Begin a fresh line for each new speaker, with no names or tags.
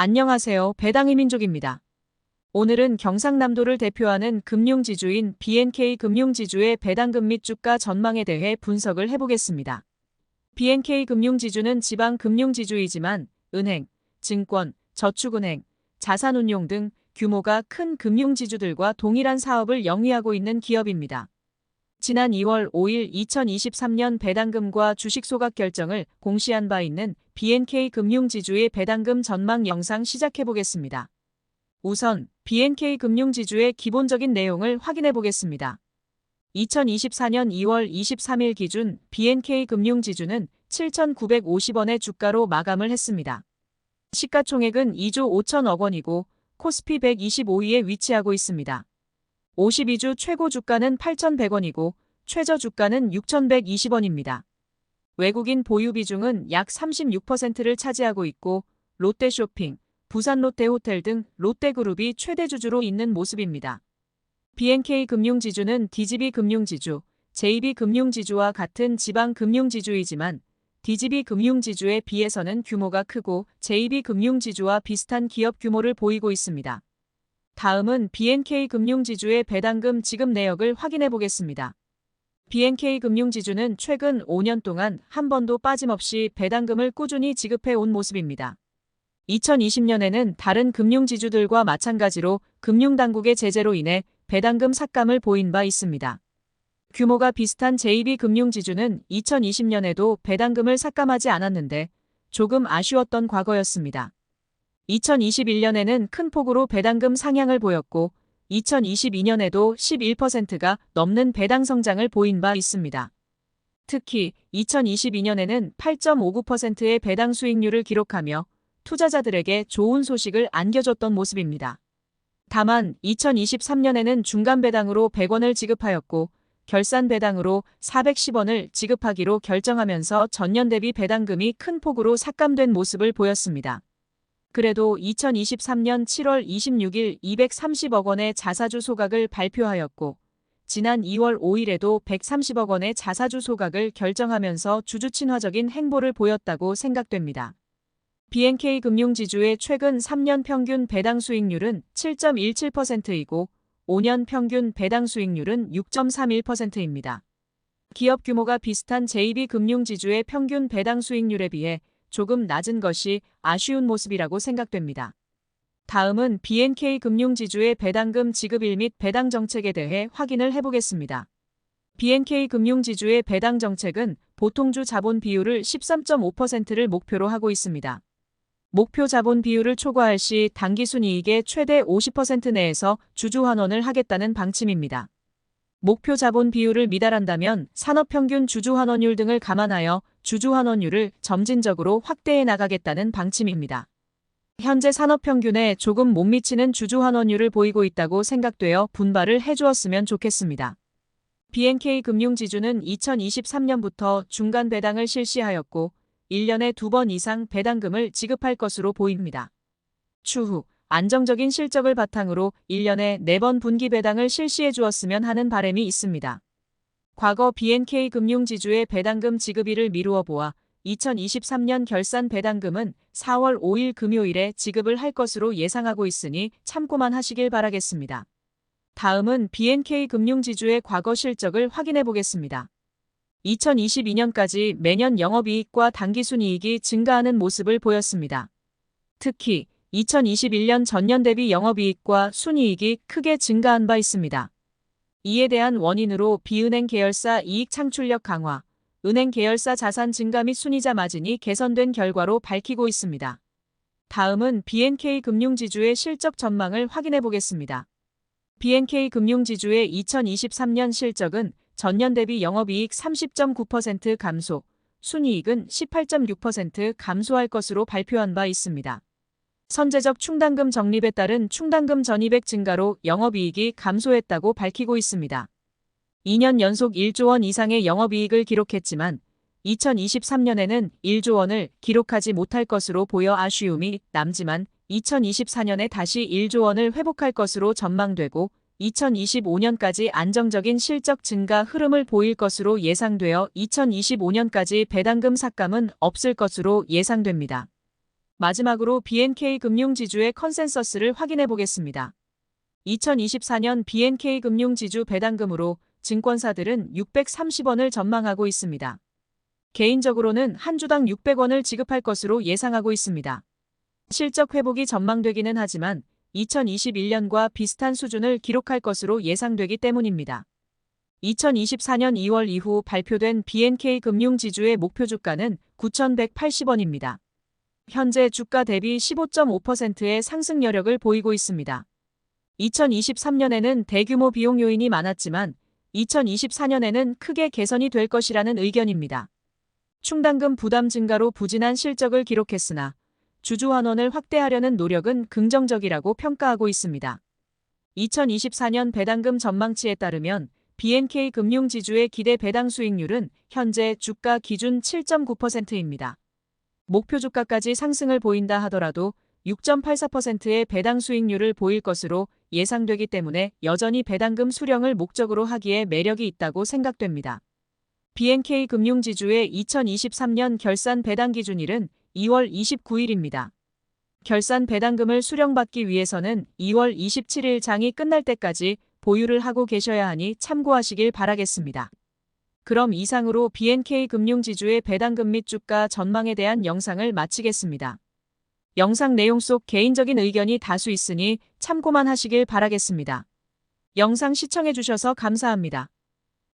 안녕하세요. 배당의 민족입니다. 오늘은 경상남도를 대표하는 금융지주인 BNK 금융지주의 배당금 및 주가 전망에 대해 분석을 해보겠습니다. BNK 금융지주는 지방 금융지주이지만 은행, 증권, 저축은행, 자산운용 등 규모가 큰 금융지주들과 동일한 사업을 영위하고 있는 기업입니다. 지난 2월 5일 2023년 배당금과 주식 소각 결정을 공시한 바 있는 BNK 금융지주의 배당금 전망 영상 시작해 보겠습니다. 우선 BNK 금융지주의 기본적인 내용을 확인해 보겠습니다. 2024년 2월 23일 기준 BNK 금융지주는 7,950원의 주가로 마감을 했습니다. 시가총액은 2조 5천억 원이고 코스피 125위에 위치하고 있습니다. 52주 최고 주가는 8,100원이고 최저 주가는 6,120원입니다. 외국인 보유 비중은 약 36%를 차지하고 있고 롯데쇼핑, 부산롯데호텔 등 롯데그룹이 최대 주주로 있는 모습입니다. BNK 금융지주는 DGB 금융지주, JB 금융지주와 같은 지방 금융지주이지만 DGB 금융지주에 비해서는 규모가 크고 JB 금융지주와 비슷한 기업 규모를 보이고 있습니다. 다음은 BNK 금융지주의 배당금 지급 내역을 확인해 보겠습니다. BNK 금융지주는 최근 5년 동안 한 번도 빠짐없이 배당금을 꾸준히 지급해 온 모습입니다. 2020년에는 다른 금융지주들과 마찬가지로 금융당국의 제재로 인해 배당금 삭감을 보인 바 있습니다. 규모가 비슷한 JB 금융지주는 2020년에도 배당금을 삭감하지 않았는데 조금 아쉬웠던 과거였습니다. 2021년에는 큰 폭으로 배당금 상향을 보였고 2022년에도 11%가 넘는 배당 성장을 보인 바 있습니다. 특히 2022년에는 8.59%의 배당 수익률을 기록하며 투자자들에게 좋은 소식을 안겨줬던 모습입니다. 다만 2023년에는 중간 배당으로 100원을 지급하였고 결산 배당으로 410원을 지급하기로 결정하면서 전년 대비 배당금이 큰 폭으로 삭감된 모습을 보였습니다. 그래도 2023년 7월 26일 230억 원의 자사주 소각을 발표하였고 지난 2월 5일에도 130억 원의 자사주 소각을 결정하면서 주주 친화적인 행보를 보였다고 생각됩니다. BNK 금융지주의 최근 3년 평균 배당 수익률은 7.17%이고 5년 평균 배당 수익률은 6.31%입니다. 기업 규모가 비슷한 JB 금융지주의 평균 배당 수익률에 비해 조금 낮은 것이 아쉬운 모습이라고 생각됩니다. 다음은 BNK 금융지주의 배당금 지급일 및 배당 정책에 대해 확인을 해보겠습니다. BNK 금융지주의 배당 정책은 보통주 자본 비율을 13.5%를 목표로 하고 있습니다. 목표 자본 비율을 초과할 시 당기순이익의 최대 50% 내에서 주주 환원을 하겠다는 방침입니다. 목표 자본 비율을 미달한다면 산업평균 주주 환원율 등을 감안하여 주주 환원율을 점진적으로 확대해 나가겠다는 방침입니다. 현재 산업평균에 조금 못 미치는 주주 환원율을 보이고 있다고 생각되어 분발을 해주었으면 좋겠습니다. BNK 금융지주는 2023년부터 중간 배당을 실시하였고 1년에 2번 이상 배당금을 지급할 것으로 보입니다. 추후 안정적인 실적을 바탕으로 1년에 4번 분기 배당을 실시해 주었으면 하는 바람이 있습니다. 과거 BNK 금융지주의 배당금 지급일을 미루어 보아 2023년 결산 배당금은 4월 5일 금요일에 지급을 할 것으로 예상하고 있으니 참고만 하시길 바라겠습니다. 다음은 BNK 금융지주의 과거 실적을 확인해 보겠습니다. 2022년까지 매년 영업이익과 당기순이익이 증가하는 모습을 보였습니다. 특히 2021년 전년 대비 영업이익과 순이익이 크게 증가한 바 있습니다. 이에 대한 원인으로 비은행 계열사 이익 창출력 강화, 은행 계열사 자산 증가 및 순이자 마진이 개선된 결과로 밝히고 있습니다. 다음은 BNK 금융지주의 실적 전망을 확인해 보겠습니다. BNK 금융지주의 2023년 실적은 전년 대비 영업이익 30.9% 감소, 순이익은 18.6% 감소할 것으로 발표한 바 있습니다. 선제적 충당금 적립에 따른 충당금 전입액 증가로 영업이익이 감소했다고 밝히고 있습니다. 2년 연속 1조 원 이상의 영업이익을 기록했지만 2023년에는 1조 원을 기록하지 못할 것으로 보여 아쉬움이 남지만 2024년에 다시 1조 원을 회복할 것으로 전망되고 2025년까지 안정적인 실적 증가 흐름을 보일 것으로 예상되어 2025년까지 배당금 삭감은 없을 것으로 예상됩니다. 마지막으로 BNK 금융지주의 컨센서스를 확인해 보겠습니다. 2024년 BNK 금융지주 배당금으로 증권사들은 630원을 전망하고 있습니다. 개인적으로는 한 주당 600원을 지급할 것으로 예상하고 있습니다. 실적 회복이 전망되기는 하지만 2021년과 비슷한 수준을 기록할 것으로 예상되기 때문입니다. 2024년 2월 이후 발표된 BNK 금융지주의 목표 주가는 9,180원입니다. 현재 주가 대비 15.5%의 상승 여력을 보이고 있습니다. 2023년에는 대규모 비용 요인이 많았지만 2024년에는 크게 개선이 될 것이라는 의견입니다. 충당금 부담 증가로 부진한 실적을 기록했으나 주주 환원을 확대하려는 노력은 긍정적이라고 평가하고 있습니다. 2024년 배당금 전망치에 따르면 BNK 금융지주의 기대 배당 수익률은 현재 주가 기준 7.9%입니다. 목표 주가까지 상승을 보인다 하더라도 6.84%의 배당 수익률을 보일 것으로 예상되기 때문에 여전히 배당금 수령을 목적으로 하기에 매력이 있다고 생각됩니다. BNK 금융지주의 2023년 결산 배당 기준일은 2월 29일입니다. 결산 배당금을 수령받기 위해서는 2월 27일 장이 끝날 때까지 보유를 하고 계셔야 하니 참고하시길 바라겠습니다. 그럼 이상으로 BNK 금융지주의 배당금 및 주가 전망에 대한 영상을 마치겠습니다. 영상 내용 속 개인적인 의견이 다수 있으니 참고만 하시길 바라겠습니다. 영상 시청해 주셔서 감사합니다.